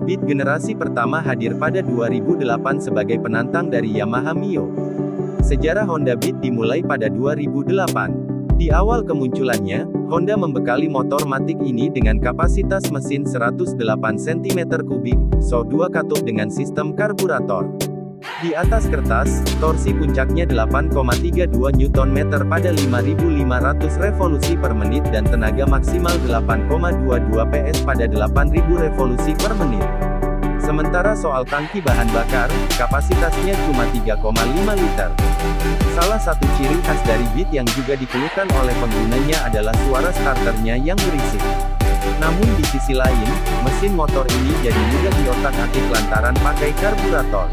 Beat generasi pertama hadir pada 2008 sebagai penantang dari Yamaha Mio. Sejarah Honda Beat dimulai pada 2008. Di awal kemunculannya, Honda membekali motor matic ini dengan kapasitas mesin 108 cm3, SO2 katup dengan sistem karburator. Di atas kertas, torsi puncaknya 8,32 Nm pada 5.500 revolusi per menit dan tenaga maksimal 8,22 PS pada 8.000 revolusi per menit. Sementara soal tangki bahan bakar, kapasitasnya cuma 3,5 liter. Salah satu ciri khas dari Beat yang juga dikeluhkan oleh penggunanya adalah suara starternya yang berisik. Namun di sisi lain, mesin motor ini jadi mudah diotak-atik lantaran pakai karburator.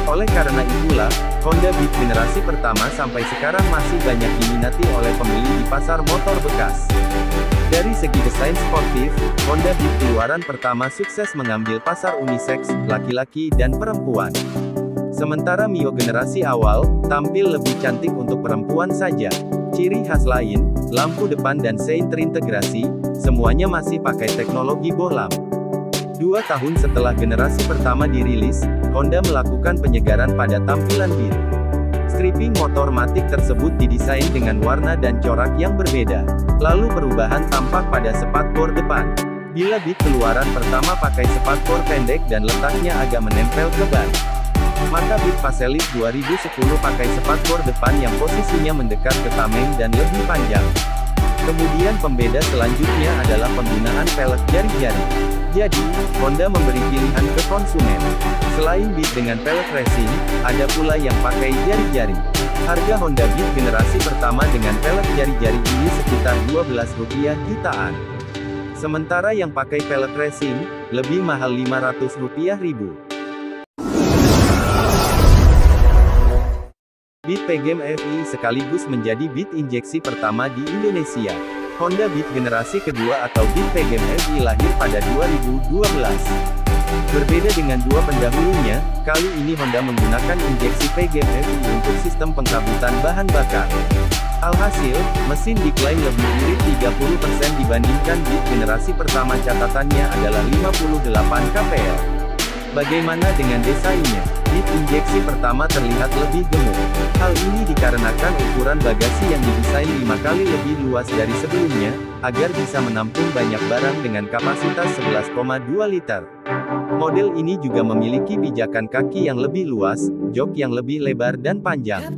Oleh karena itulah, Honda Beat generasi pertama sampai sekarang masih banyak diminati oleh pembeli di pasar motor bekas. Dari segi desain sportif, Honda Beat keluaran pertama sukses mengambil pasar unisex, laki-laki dan perempuan. Sementara Mio generasi awal, tampil lebih cantik untuk perempuan saja. Ciri khas lain, lampu depan dan sein terintegrasi, semuanya masih pakai teknologi bohlam. 2 tahun setelah generasi pertama dirilis, Honda melakukan penyegaran pada tampilan Beat. Stripping motor matic tersebut didesain dengan warna dan corak yang berbeda. Lalu perubahan tampak pada spakbor depan. Bila Beat keluaran pertama pakai spakbor pendek dan letaknya agak menempel ke ban, maka Beat Facelift 2010 pakai spakbor depan yang posisinya mendekat ke tameng dan lebih panjang. Kemudian pembeda selanjutnya adalah penggunaan pelek jari-jari. Jadi, Honda memberi pilihan ke konsumen. Selain Beat dengan pelek racing, ada pula yang pakai jari-jari. Harga Honda Beat generasi pertama dengan pelek jari-jari ini sekitar Rp12 jutaan. Sementara yang pakai pelek racing, lebih mahal Rp500.000. Beat PGM FI sekaligus menjadi Beat injeksi pertama di Indonesia. Honda Beat generasi kedua atau Beat PGM FI lahir pada 2012. Berbeda dengan dua pendahulunya, kali ini Honda menggunakan injeksi PGM FI untuk sistem pengkabutan bahan bakar. Alhasil, mesin diklaim lebih irit 30% dibandingkan Beat generasi pertama, catatannya adalah 58 kpl. Bagaimana dengan desainnya? Beat injeksi pertama terlihat lebih gemuk. Hal ini dikarenakan ukuran bagasi yang didesain 5 kali lebih luas dari sebelumnya, agar bisa menampung banyak barang dengan kapasitas 11,2 liter. Model ini juga memiliki pijakan kaki yang lebih luas, jok yang lebih lebar dan panjang.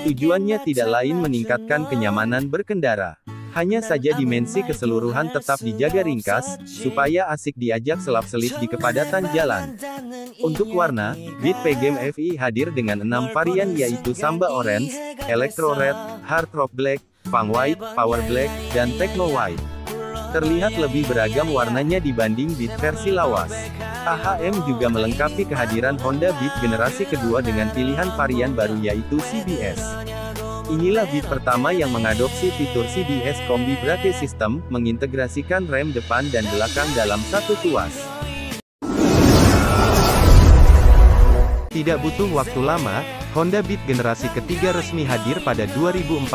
Tujuannya tidak lain meningkatkan kenyamanan berkendara. Hanya saja dimensi keseluruhan tetap dijaga ringkas, supaya asik diajak selap-selip di kepadatan jalan. Untuk warna, Beat PGM FI hadir dengan 6 varian yaitu Samba Orange, Electro Red, Hard Rock Black, Funk White, Power Black, dan Techno White. Terlihat lebih beragam warnanya dibanding Beat versi lawas. AHM juga melengkapi kehadiran Honda Beat generasi kedua dengan pilihan varian baru yaitu CBS. Inilah Beat pertama yang mengadopsi fitur CBS Kombi Brake System, mengintegrasikan rem depan dan belakang dalam satu tuas. Tidak butuh waktu lama, Honda Beat generasi ketiga resmi hadir pada 2014,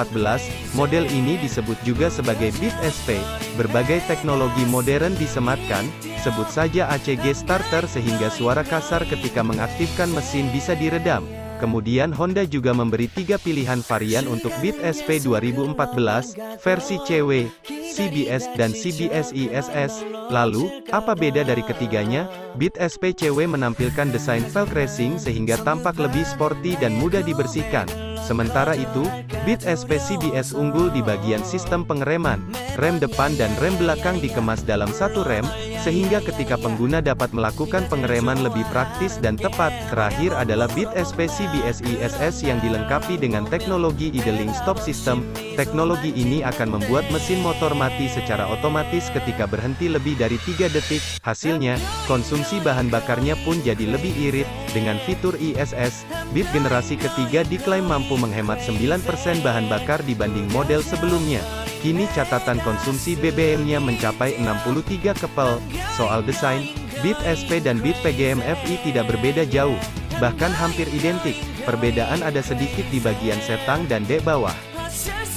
model ini disebut juga sebagai Beat SP, berbagai teknologi modern disematkan, sebut saja ACG starter sehingga suara kasar ketika mengaktifkan mesin bisa diredam. Kemudian Honda juga memberi 3 pilihan varian untuk Beat SP 2014, versi CW, CBS, dan CBS ISS. Lalu, apa beda dari ketiganya? Beat SP CW menampilkan desain velg racing sehingga tampak lebih sporty dan mudah dibersihkan. Sementara itu, Beat SP CBS unggul di bagian sistem pengereman. Rem depan dan rem belakang dikemas dalam satu rem, sehingga ketika pengguna dapat melakukan pengereman lebih praktis dan tepat. Terakhir adalah Beat SP CBS ISS yang dilengkapi dengan teknologi idling stop system. Teknologi ini akan membuat mesin motor mati secara otomatis ketika berhenti lebih dari 3 detik. Hasilnya, konsumsi bahan bakarnya pun jadi lebih irit. Dengan fitur ISS, Beat generasi ketiga diklaim mampu menghemat 9% bahan bakar dibanding model sebelumnya. Kini catatan konsumsi BBM-nya mencapai 63 kpl. Soal desain, Beat SP dan Beat PGM FI tidak berbeda jauh, bahkan hampir identik. Perbedaan ada sedikit di bagian setang dan dek bawah.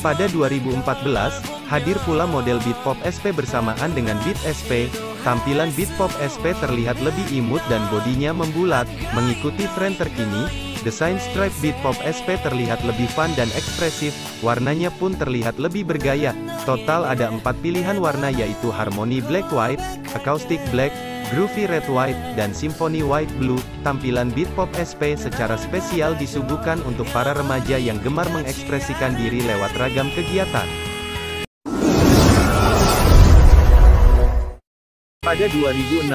Pada 2014, hadir pula model Beat Pop SP bersamaan dengan Beat SP. Tampilan Beat Pop SP terlihat lebih imut dan bodinya membulat. Mengikuti tren terkini, desain stripe Beat Pop SP terlihat lebih fun dan ekspresif, warnanya pun terlihat lebih bergaya. Total ada 4 pilihan warna yaitu Harmony Black White, Acoustic Black, Groovy Red White, dan Symphony White Blue. Tampilan Beat Pop SP secara spesial disuguhkan untuk para remaja yang gemar mengekspresikan diri lewat ragam kegiatan. Pada 2016,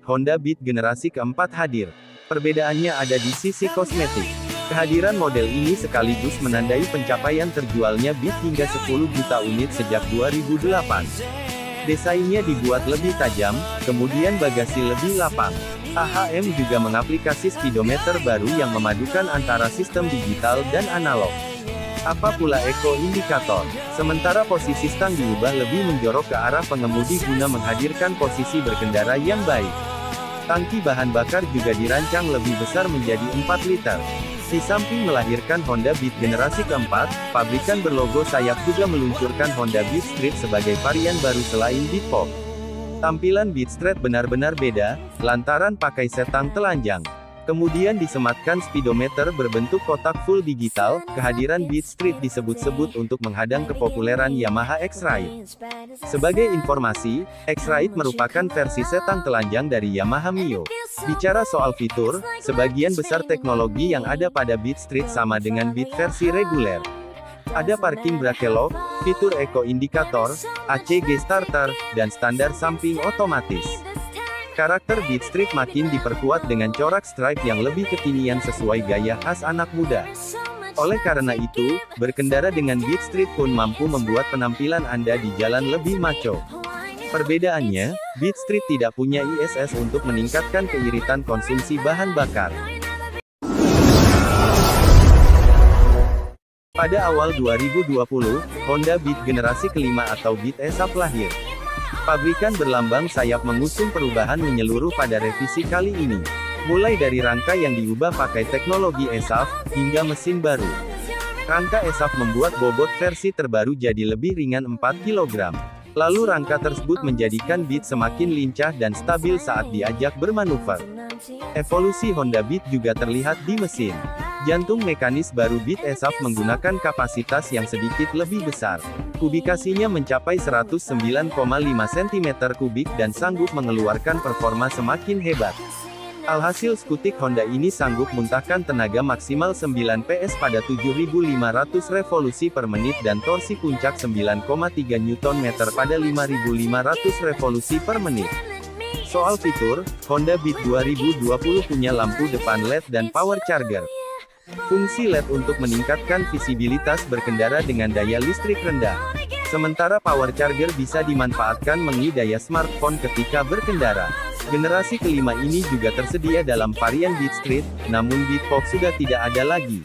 Honda Beat generasi keempat hadir. Perbedaannya ada di sisi kosmetik. Kehadiran model ini sekaligus menandai pencapaian terjualnya Beat hingga 10 juta unit sejak 2008. Desainnya dibuat lebih tajam, kemudian bagasi lebih lapang. AHM juga mengaplikasi speedometer baru yang memadukan antara sistem digital dan analog. Apa pula Eco Indicator? Sementara posisi stang diubah lebih menjorok ke arah pengemudi guna menghadirkan posisi berkendara yang baik. Tangki bahan bakar juga dirancang lebih besar menjadi 4 liter. Di samping melahirkan Honda Beat generasi keempat, pabrikan berlogo sayap juga meluncurkan Honda Beat Street sebagai varian baru selain Beat Pop. Tampilan Beat Street benar-benar beda, lantaran pakai setang telanjang. Kemudian disematkan speedometer berbentuk kotak full digital. Kehadiran Beat Street disebut-sebut untuk menghadang kepopuleran Yamaha X-Ride. Sebagai informasi, X-Ride merupakan versi setang telanjang dari Yamaha Mio. Bicara soal fitur, sebagian besar teknologi yang ada pada Beat Street sama dengan Beat versi reguler. Ada parking brake lock, fitur Eco Indicator, ACG starter, dan standar samping otomatis. Karakter Beat Street makin diperkuat dengan corak stripe yang lebih kekinian sesuai gaya khas anak muda. Oleh karena itu, berkendara dengan Beat Street pun mampu membuat penampilan Anda di jalan lebih maco. Perbedaannya, Beat Street tidak punya ISS untuk meningkatkan keiritan konsumsi bahan bakar. Pada awal 2020, Honda Beat generasi kelima atau Beat ESAP lahir. Pabrikan berlambang sayap mengusung perubahan menyeluruh pada revisi kali ini. Mulai dari rangka yang diubah pakai teknologi ESAP, hingga mesin baru. Rangka ESAP membuat bobot versi terbaru jadi lebih ringan 4 kg. Lalu rangka tersebut menjadikan Beat semakin lincah dan stabil saat diajak bermanuver. Evolusi Honda Beat juga terlihat di mesin. Jantung mekanis baru Beat ESAP menggunakan kapasitas yang sedikit lebih besar. Kubikasinya mencapai 109,5 cm3 dan sanggup mengeluarkan performa semakin hebat. Alhasil skutik Honda ini sanggup muntahkan tenaga maksimal 9 PS pada 7.500 revolusi per menit dan torsi puncak 9,3 Nm pada 5.500 revolusi per menit. Soal fitur, Honda Beat 2020 punya lampu depan LED dan power charger. Fungsi LED untuk meningkatkan visibilitas berkendara dengan daya listrik rendah. Sementara power charger bisa dimanfaatkan mengisi daya smartphone ketika berkendara. Generasi kelima ini juga tersedia dalam varian Beat Street, namun Beat Pop sudah tidak ada lagi.